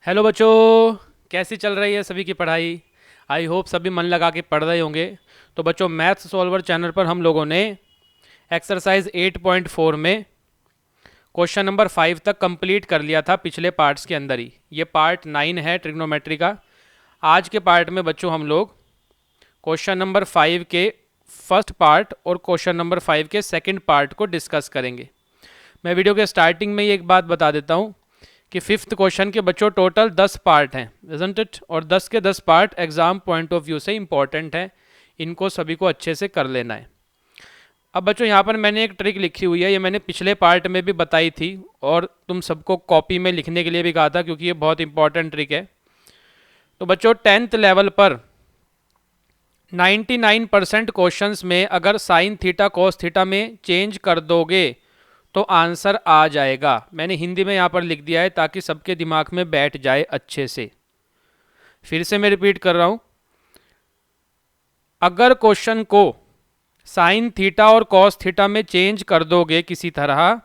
Hello बच्चों, कैसी चल रही है सभी की पढ़ाई। आई होप सभी मन लगा के पढ़ रहे होंगे। तो बच्चों, मैथ्स सॉल्वर चैनल पर हम लोगों ने एक्सरसाइज 8.4 में क्वेश्चन नंबर 5 तक कंप्लीट कर लिया था पिछले पार्ट्स के अंदर ही। ये पार्ट 9 है ट्रिग्नोमेट्री का। आज के पार्ट में बच्चों हम लोग क्वेश्चन नंबर 5 के फर्स्ट पार्ट और क्वेश्चन नंबर 5 के सेकंड पार्ट को डिस्कस करेंगे। मैं वीडियो के स्टार्टिंग में ही एक बात बता देता हूँ कि फिफ्थ क्वेश्चन के बच्चों टोटल 10 पार्ट हैं, इजंट इट, और 10 के 10 part exam point of view से इंपॉर्टेंट हैं। इनको सभी को अच्छे से कर लेना है। अब बच्चों यहाँ पर मैंने एक ट्रिक लिखी हुई है, ये मैंने पिछले पार्ट में भी बताई थी और तुम सबको कॉपी में लिखने के लिए भी कहा था क्योंकि ये बहुत इंपॉर्टेंट ट्रिक है। तो बच्चों 10th लेवल पर 99% क्वेश्चंस में अगर साइन थीटा कोस थीटा में चेंज कर दोगे तो आंसर आ जाएगा। मैंने हिंदी में यहाँ पर लिख दिया है ताकि सबके दिमाग में बैठ जाए अच्छे से। फिर से मैं रिपीट कर रहा हूँ, अगर क्वेश्चन को साइन थीटा और कॉस थीटा में चेंज कर दोगे किसी तरह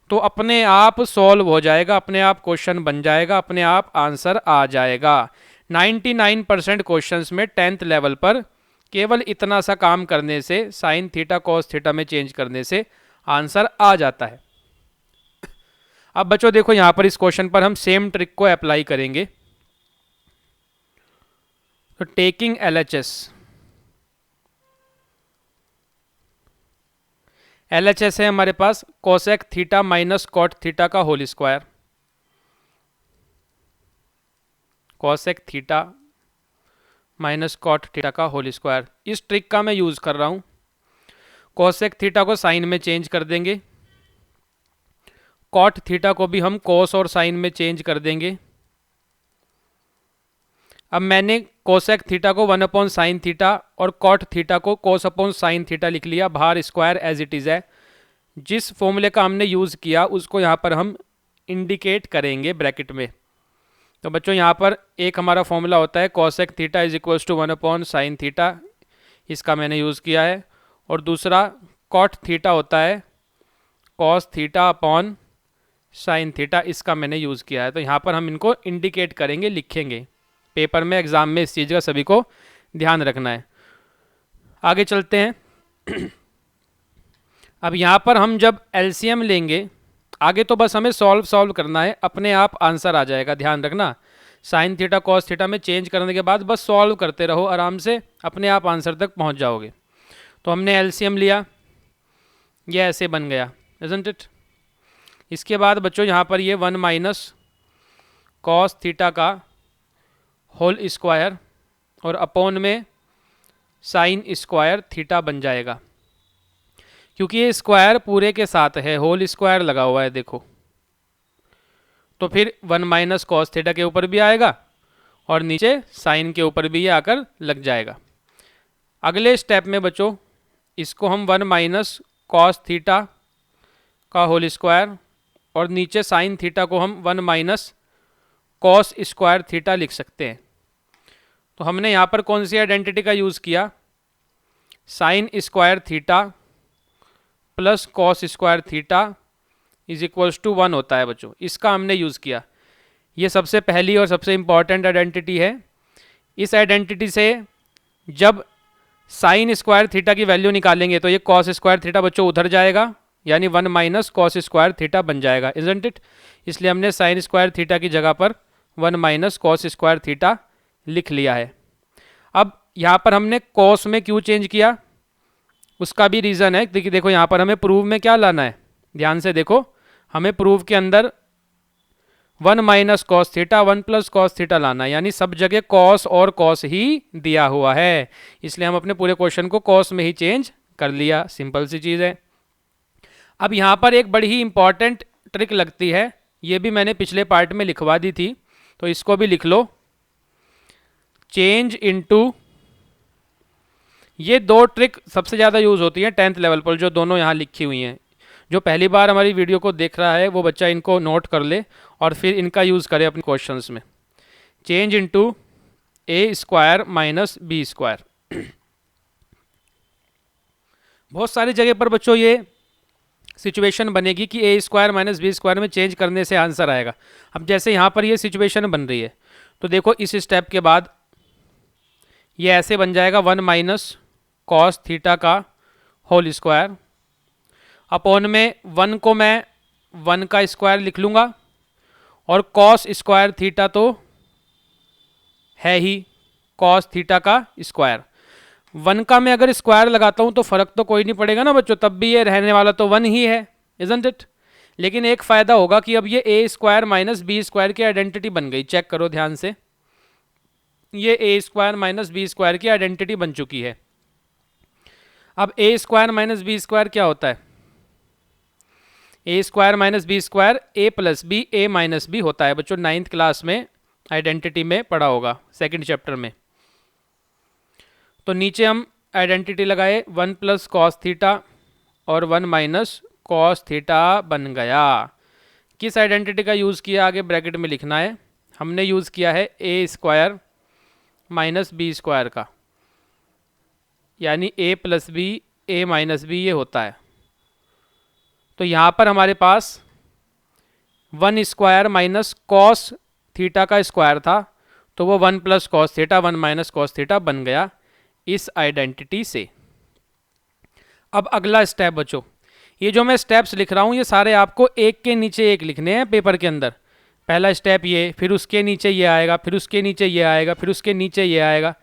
तो अपने आप सॉल्व हो जाएगा, अपने आप क्वेश्चन बन जाएगा, अपने आप आंसर आ जाएगा। 99% क्वेश्चंस में 10th लेवल पर केवल इतना सा काम करने से, साइन थीटा कॉस थीटा में चेंज करने से आंसर आ जाता है। अब बच्चों देखो, यहां पर इस क्वेश्चन पर हम सेम ट्रिक को अप्लाई करेंगे। तो टेकिंग एलएचएस है हमारे पास cosec theta minus cot theta का whole square. Cosec theta minus cot theta का होल स्क्वायर, इस ट्रिक का मैं यूज कर रहा हूं। कोसेक थीटा को साइन में चेंज कर देंगे, कॉट थीटा को भी हम कोस और साइन में चेंज कर देंगे। अब मैंने कोसेक थीटा को 1 अपॉन साइन थीटा और कॉट थीटा को कोस अपॉन साइन थीटा लिख लिया, बाहर स्क्वायर एज इट इज है। जिस फॉर्मूले का हमने यूज किया उसको यहाँ पर हम इंडिकेट करेंगे ब्रैकेट में। तो बच्चों यहाँ पर एक हमारा फॉर्मूला होता है cosec theta is equals to 1 upon sine theta, इसका मैंने यूज़ किया है। और दूसरा कॉट थीटा होता है cos theta upon sine theta, इसका मैंने यूज़ किया है। तो यहाँ पर हम इनको इंडिकेट करेंगे, लिखेंगे पेपर में, एग्जाम में इस चीज़ का सभी को ध्यान रखना है। आगे चलते हैं। अब यहाँ पर हम जब एलसीएम लेंगे, आगे तो बस हमें सॉल्व करना है, अपने आप आंसर आ जाएगा। ध्यान रखना, साइन थीटा कॉस थीटा में चेंज करने के बाद बस सॉल्व करते रहो आराम से, अपने आप आंसर तक पहुँच जाओगे। तो हमने एलसीएम लिया, ये ऐसे बन गया, इजंट इट। इसके बाद बच्चों यहाँ पर ये 1 माइनस कॉस थीटा का होल स्क्वायर और अपॉन में साइन स्क्वायर थीटा बन जाएगा। क्योंकि ये स्क्वायर पूरे के साथ है, होल स्क्वायर लगा हुआ है देखो, तो फिर 1 माइनस कॉस थीटा के ऊपर भी आएगा और नीचे साइन के ऊपर भी ये आकर लग जाएगा। अगले स्टेप में बच्चों इसको हम 1 माइनस कॉस थीटा का होल स्क्वायर और नीचे साइन थीटा को हम 1 माइनस कॉस स्क्वायर थीटा लिख सकते हैं। तो हमने यहाँ पर कौन सी आइडेंटिटी का यूज़ किया, sine square theta plus cos square theta is equals to 1 होता है बच्चों, इसका हमने यूज़ किया। ये सबसे पहली और सबसे इंपॉर्टेंट आइडेंटिटी है। इस आइडेंटिटी से जब साइन स्क्वायर थीटा की वैल्यू निकालेंगे तो ये कॉस स्क्वायर थीटा बच्चों उधर जाएगा, यानी 1 माइनस कॉस स्क्वायर थीटा बन जाएगा, इजंट इट। इसलिए हमने साइन स्क्वायर थीटा की जगह पर 1 माइनस कॉस स्क्वायर थीटा लिख लिया है। अब यहाँ पर हमने कॉस में क्यों चेंज किया, उसका भी रीज़न है। देखो यहाँ पर हमें प्रूव में क्या लाना है, ध्यान से देखो, हमें प्रूव के अंदर 1 minus cos theta 1 plus cos theta लाना है, यानी सब जगह कॉस और कॉस ही दिया हुआ है, इसलिए हम अपने पूरे क्वेश्चन को कॉस में ही चेंज कर लिया। सिंपल सी चीज़ है। अब यहाँ पर एक बड़ी ही इंपॉर्टेंट ट्रिक लगती है, ये भी मैंने पिछले पार्ट में लिखवा दी थी, तो इसको भी लिख लो, चेंज इनटू। ये दो ट्रिक सबसे ज़्यादा यूज़ होती है 10th लेवल पर, जो दोनों यहाँ लिखी हुई हैं। जो पहली बार हमारी वीडियो को देख रहा है वो बच्चा इनको नोट कर ले और फिर इनका यूज़ करे अपने क्वेश्चंस में। चेंज इनटू ए स्क्वायर माइनस बी स्क्वायर। बहुत सारी जगह पर बच्चों ये सिचुएशन बनेगी कि ए स्क्वायर माइनस बी स्क्वायर में चेंज करने से आंसर आएगा। अब जैसे यहाँ पर ये सिचुएशन बन रही है, तो देखो इस स्टेप के बाद ये ऐसे बन जाएगा 1 माइनस कॉस थीटा का होल स्क्वायर अपॉन में 1 को मैं 1 का स्क्वायर लिख लूँगा और कॉस स्क्वायर थीटा तो है ही कॉस थीटा का स्क्वायर। 1 का मैं अगर स्क्वायर लगाता हूँ तो फ़र्क तो कोई नहीं पड़ेगा ना बच्चों, तब भी ये रहने वाला तो 1 ही है, इजंट इट। लेकिन एक फ़ायदा होगा कि अब ये ए स्क्वायर माइनस बी स्क्वायर की आइडेंटिटी बन गई। चेक करो ध्यान से, ये ए स्क्वायर माइनस बी स्क्वायर की आइडेंटिटी बन चुकी है। अब ए स्क्वायर माइनस बी स्क्वायर क्या होता है? ए square minus B square A plus B A minus B होता है बच्चों, 9th क्लास में आइडेंटिटी में पढ़ा होगा, 2nd चैप्टर में। तो नीचे हम आइडेंटिटी लगाए 1 प्लस कॉस थीटा और 1 माइनस कॉस थीटा बन गया। किस आइडेंटिटी का यूज़ किया आगे ब्रैकेट में लिखना है, हमने यूज़ किया है ए स्क्वायर माइनस बी स्क्वायर का, यानी ए प्लस बी ए माइनस बी ये होता है। तो यहाँ पर हमारे पास 1 स्क्वायर माइनस कॉस थीटा का स्क्वायर था, तो वो 1 plus cos theta 1 minus cos theta बन गया इस आइडेंटिटी से। अब अगला स्टेप बच्चों, ये जो मैं स्टेप्स लिख रहा हूँ ये सारे आपको एक के नीचे एक लिखने हैं पेपर के अंदर। पहला स्टेप ये, फिर उसके नीचे ये आएगा, फिर उसके नीचे ये आएगा, फिर उसके नीचे ये आएगा,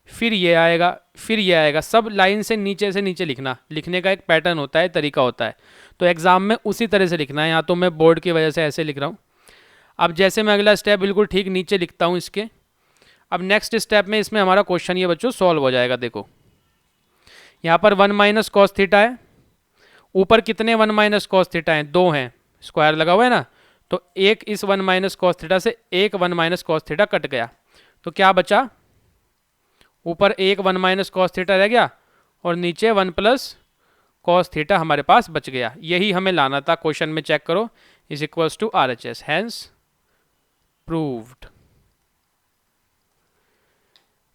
फिर ये आएगा, फिर ये आएगा। सब लाइन से नीचे लिखना, लिखने का एक पैटर्न होता है, तरीका होता है। तो एग्ज़ाम में उसी तरह से लिखना है। यहाँ तो मैं बोर्ड की वजह से ऐसे लिख रहा हूँ। अब जैसे मैं अगला स्टेप बिल्कुल ठीक नीचे लिखता हूँ इसके, अब नेक्स्ट स्टेप में इसमें हमारा क्वेश्चन ये बच्चों सॉल्व हो जाएगा। देखो यहाँ पर 1 माइनस कॉस थीटा है, ऊपर कितने 1 माइनस कॉस थीटा हैं? 2 हैं, स्क्वायर लगा हुआ है ना, तो एक इस 1 माइनस कॉस थीटा से एक 1 माइनस कॉस थीटा कट गया, तो क्या बचा? ऊपर एक 1 माइनस कॉस थीटा रह गया और नीचे 1 प्लस कॉस थीटा हमारे पास बच गया। यही हमें लाना था क्वेश्चन में, चेक करो, is equals to RHS, hence proved.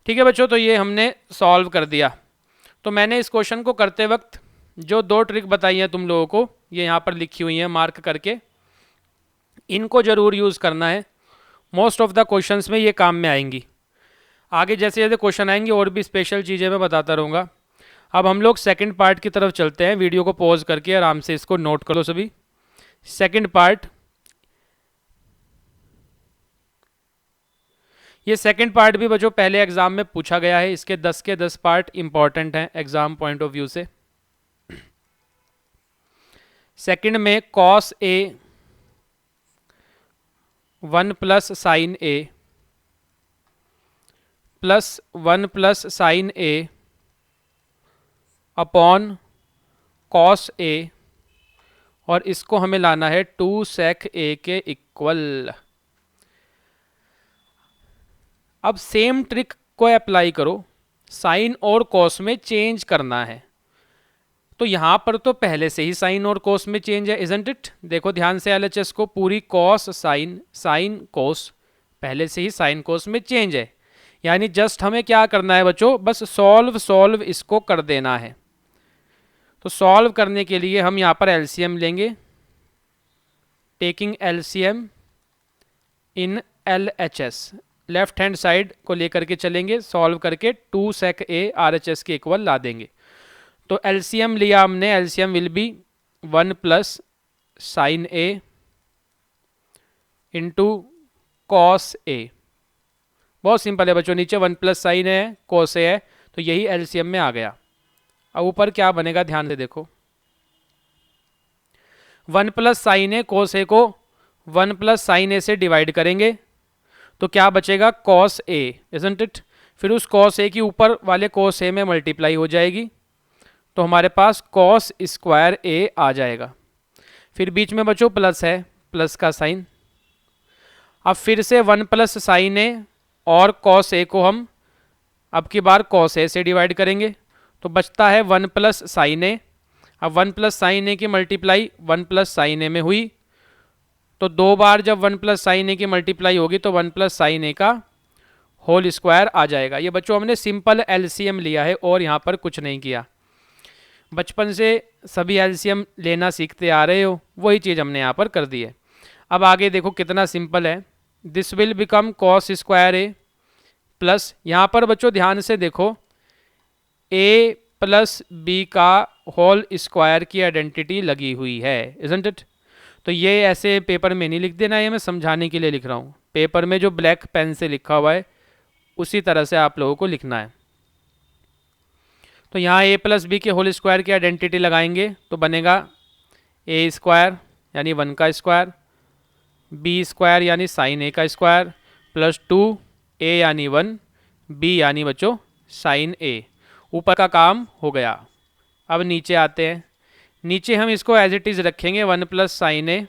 ठीक है बच्चों, तो ये हमने सॉल्व कर दिया। तो मैंने इस क्वेश्चन को करते वक्त जो 2 ट्रिक बताई हैं तुम लोगों को, ये यहाँ पर लिखी हुई हैं मार्क करके, इनको ज़रूर यूज़ करना है। मोस्ट ऑफ द क्वेश्चंस में ये काम में आएंगी। आगे जैसे जैसे क्वेश्चन आएंगे और भी स्पेशल चीज़ें मैं बताता रहूँगा। अब हम लोग सेकंड पार्ट की तरफ चलते हैं। वीडियो को पॉज करके आराम से इसको नोट कर लो सभी। सेकंड पार्ट, ये सेकंड पार्ट भी बच्चों पहले एग्जाम में पूछा गया है। इसके 10 के 10 पार्ट इंपॉर्टेंट हैं एग्जाम पॉइंट ऑफ व्यू से। सेकंड में cos A 1 plus sine A plus 1 plus sine A upon cos ए, और इसको हमें लाना है 2 सेक ए के इक्वल। अब सेम ट्रिक को अप्लाई करो, साइन और कॉस में चेंज करना है। तो यहाँ पर तो पहले से ही साइन और कॉस में चेंज है, इजंट इट। देखो ध्यान से LHS को, पूरी कॉस साइन साइन कॉस, पहले से ही साइन कॉस में चेंज है। यानी जस्ट हमें क्या करना है बच्चों, बस सॉल्व इसको कर देना है। तो सॉल्व करने के लिए हम यहाँ पर LCM लेंगे, टेकिंग LCM इन LHS, लेफ्ट हैंड साइड को लेकर के चलेंगे, सॉल्व करके 2 सेक ए RHS के इक्वल ला देंगे। तो LCM लिया हमने, LCM will be 1 plus sine A into cos A. बहुत सिंपल है बच्चों, नीचे 1 प्लस साइन है, कॉस ए है, तो यही LCM में आ गया। अब ऊपर क्या बनेगा ध्यान से देखो, 1 plus sine A cos A को 1 प्लस साइन ए से डिवाइड करेंगे तो क्या बचेगा, कॉस ए, इजंट इट। फिर उस कॉस ए की ऊपर वाले कॉस ए में मल्टीप्लाई हो जाएगी, तो हमारे पास कॉस स्क्वायर ए आ जाएगा। फिर बीच में बच्चों प्लस है, प्लस का साइन। अब फिर से 1 प्लस साइन ए और कॉस ए को हम अब की बार कॉस ए से डिवाइड करेंगे, तो बचता है 1 प्लस साइन ए। अब 1 प्लस साइन ए की मल्टीप्लाई 1 प्लस साइन ए में हुई, तो 2 बार जब 1 प्लस साइन ए की मल्टीप्लाई होगी तो 1 प्लस साइन ए का होल स्क्वायर आ जाएगा। ये बच्चों हमने सिंपल LCM लिया है और यहाँ पर कुछ नहीं किया। बचपन से सभी एलसीएम लेना सीखते आ रहे हो, वही चीज़ हमने यहाँ पर कर दी है। अब आगे देखो कितना सिंपल है। This will become cos square A plus, यहाँ पर बच्चों ध्यान से देखो, ए प्लस बी का होल स्क्वायर की आइडेंटिटी लगी हुई है, इजंट इट। तो ये ऐसे पेपर में नहीं लिख देना, ये मैं समझाने के लिए लिख रहा हूँ। पेपर में जो ब्लैक पेन से लिखा हुआ है उसी तरह से आप लोगों को लिखना है। तो यहाँ ए प्लस बी के होल स्क्वायर की आइडेंटिटी लगाएंगे तो बनेगा ए स्क्वायर यानी 1 का स्क्वायर, बी स्क्वायर यानी साइन ए का स्क्वायर, प्लस 2 ए यानी 1, बी यानी बच्चों साइन ए। ऊपर का काम हो गया। अब नीचे आते हैं। नीचे हम इसको एज इट इज़ रखेंगे 1 प्लस साइन ए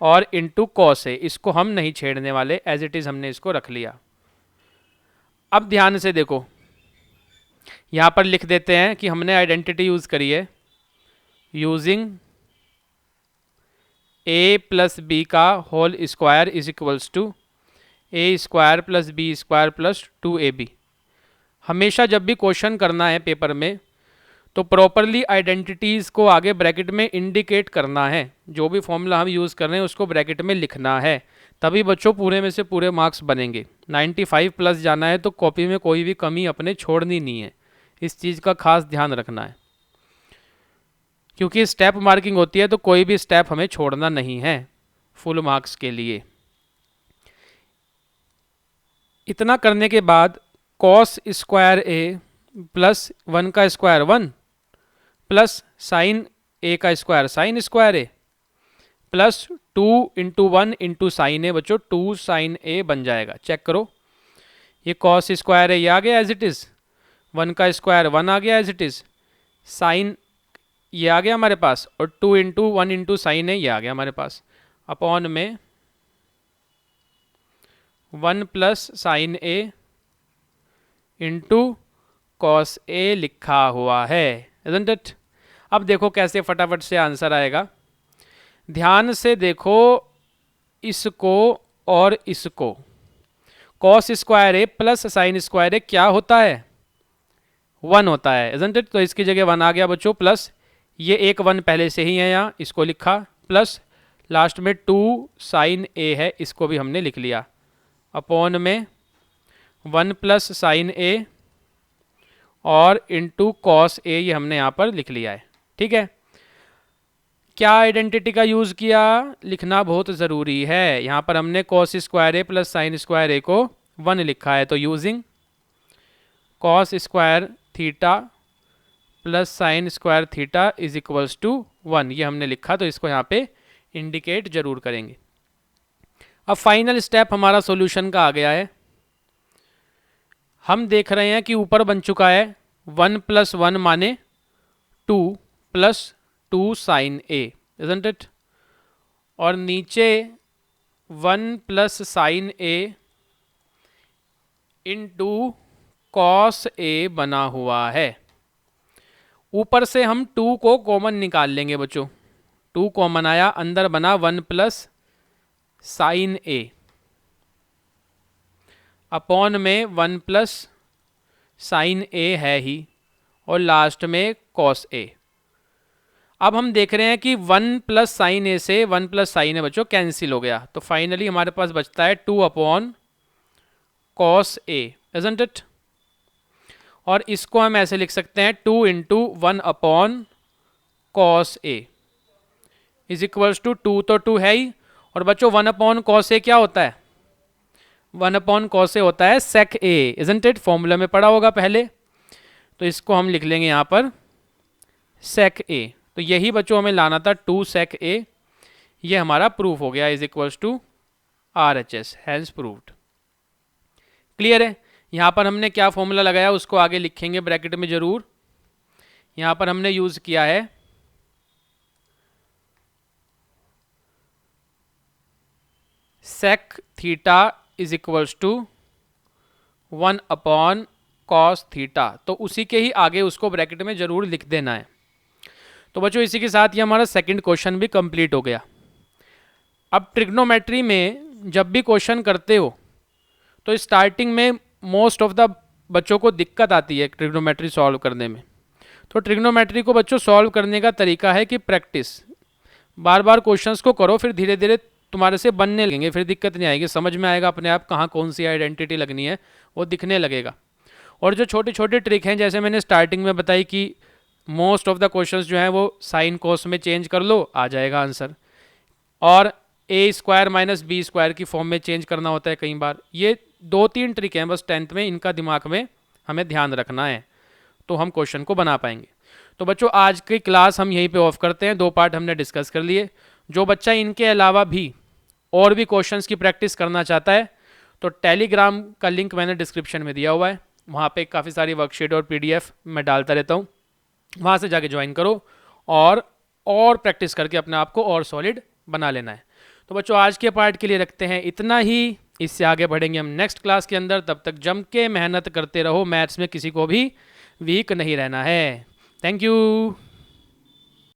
और इंटू कॉस ए। इसको हम नहीं छेड़ने वाले, एज इट इज़ हमने इसको रख लिया। अब ध्यान से देखो, यहाँ पर लिख देते हैं कि हमने आइडेंटिटी यूज़ करी है यूजिंग ए प्लस बी का whole square is equals to A square plus B square plus 2ab। हमेशा जब भी क्वेश्चन करना है पेपर में तो प्रॉपरली आइडेंटिटीज़ को आगे ब्रैकेट में इंडिकेट करना है। जो भी फॉर्मूला हम यूज़ कर रहे हैं उसको ब्रैकेट में लिखना है, तभी बच्चों पूरे में से पूरे मार्क्स बनेंगे। 95 प्लस जाना है तो कॉपी में कोई भी कमी अपने छोड़नी नहीं है, इस चीज़ का खास ध्यान रखना है, क्योंकि स्टेप मार्किंग होती है तो कोई भी स्टेप हमें छोड़ना नहीं है फुल मार्क्स के लिए। इतना करने के बाद कॉस स्क्वायर ए प्लस 1 का स्क्वायर 1 प्लस साइन ए का square sine square A plus 2 into 1 into sine ए, बच्चों 2 साइन ए बन जाएगा। चेक करो, ये कॉस स्क्वायर है, ये आ गया एज इट इज़, 1 का स्क्वायर 1 आ गया एज इट इज़, साइन ये आ गया हमारे पास, और 2 इंटू 1 इंटू साइन ए ये आ गया हमारे पास, अपॉन में 1 plus sine A into cos ए लिखा हुआ है, इजंट इट। अब देखो कैसे फटाफट से आंसर आएगा। ध्यान से देखो इसको और इसको, cos square A plus sine square ए क्या होता है, 1 होता है, इजंट इट। तो इसकी जगह 1 आ गया बच्चों, प्लस ये एक 1 पहले से ही है यहाँ, इसको लिखा, प्लस लास्ट में 2 साइन ए है, इसको भी हमने लिख लिया, अपॉन में 1 प्लस साइन ए और इंटू कॉस ए, ये हमने यहाँ पर लिख लिया है। ठीक है, क्या आइडेंटिटी का यूज़ किया, लिखना बहुत ज़रूरी है। यहाँ पर हमने cos square A plus sine square A को 1 लिखा है, तो using cos square theta plus sine square theta is equals to 1, ये हमने लिखा, तो इसको यहाँ पे इंडिकेट जरूर करेंगे। अब फाइनल स्टेप हमारा सॉल्यूशन का आ गया है। हम देख रहे हैं कि ऊपर बन चुका है 1 प्लस 1 माने 2 plus 2 sine A, isn't it, और नीचे 1 plus sine A into cos A बना हुआ है। ऊपर से हम 2 को कॉमन निकाल लेंगे बच्चों, 2 कॉमन आया, अंदर बना 1 प्लस साइन ए अपॉन में 1 प्लस साइन ए है ही, और लास्ट में कॉस ए। अब हम देख रहे हैं कि 1 प्लस साइन ए से 1 प्लस साइन ए बच्चों कैंसिल हो गया, तो फाइनली हमारे पास बचता है 2 upon cos A, isn't it. और इसको हम ऐसे लिख सकते हैं 2 into 1 upon cos A is equals to 2 तो 2 है ही, और बच्चों 1 अपॉन कॉस ए क्या होता है, 1 अपॉन कॉस ए होता है सेक ए, इजंट इट, फॉर्मूला में पढ़ा होगा पहले, तो इसको हम लिख लेंगे यहाँ पर सेक ए। तो यही बच्चों हमें लाना था 2 सेक ए, ये हमारा प्रूफ हो गया, is equals to RHS, hence proved. Clear है। यहाँ पर हमने क्या फॉर्मूला लगाया उसको आगे लिखेंगे ब्रैकेट में जरूर। यहाँ पर हमने यूज किया है sec theta is equals to 1 upon cos theta, तो उसी के ही आगे उसको ब्रैकेट में जरूर लिख देना है। तो बच्चों इसी के साथ ये हमारा सेकंड क्वेश्चन भी कंप्लीट हो गया। अब ट्रिग्नोमेट्री में जब भी क्वेश्चन करते हो तो स्टार्टिंग में मोस्ट ऑफ द बच्चों को दिक्कत आती है ट्रिग्नोमेट्री सॉल्व करने में, तो ट्रिग्नोमेट्री को बच्चों सॉल्व करने का तरीका है कि प्रैक्टिस, बार बार क्वेश्चंस को करो, फिर धीरे धीरे तुम्हारे से बनने लगेंगे, फिर दिक्कत नहीं आएगी, समझ में आएगा अपने आप कहाँ कौन सी आइडेंटिटी लगनी है, वो दिखने लगेगा। और जो छोटे छोटे ट्रिक हैं, जैसे मैंने स्टार्टिंग में बताई कि मोस्ट ऑफ द क्वेश्चंस जो हैं वो साइन कोस में चेंज कर लो, आ जाएगा आंसर। और ए स्क्वायर माइनस बी स्क्वायर की फॉर्म में चेंज करना होता है कई बार। ये 2-3 ट्रिक हैं बस 10th में, इनका दिमाग में हमें ध्यान रखना है, तो हम क्वेश्चन को बना पाएंगे। तो बच्चों आज की क्लास हम यहीं पे ऑफ करते हैं, 2 पार्ट हमने डिस्कस कर लिए। जो बच्चा इनके अलावा भी और भी क्वेश्चंस की प्रैक्टिस करना चाहता है तो टेलीग्राम का लिंक मैंने डिस्क्रिप्शन में दिया हुआ है, वहाँ पे काफ़ी सारी वर्कशीट और PDF मैं डालता रहता हूँ, वहाँ से जाके ज्वाइन करो और प्रैक्टिस करके अपने आप को और सॉलिड बना लेना है। तो बच्चों आज के पार्ट के लिए रखते हैं इतना ही, इससे आगे बढ़ेंगे हम नेक्स्ट क्लास के अंदर। तब तक जम के मेहनत करते रहो, मैथ्स में किसी को भी वीक नहीं रहना है। Thank you.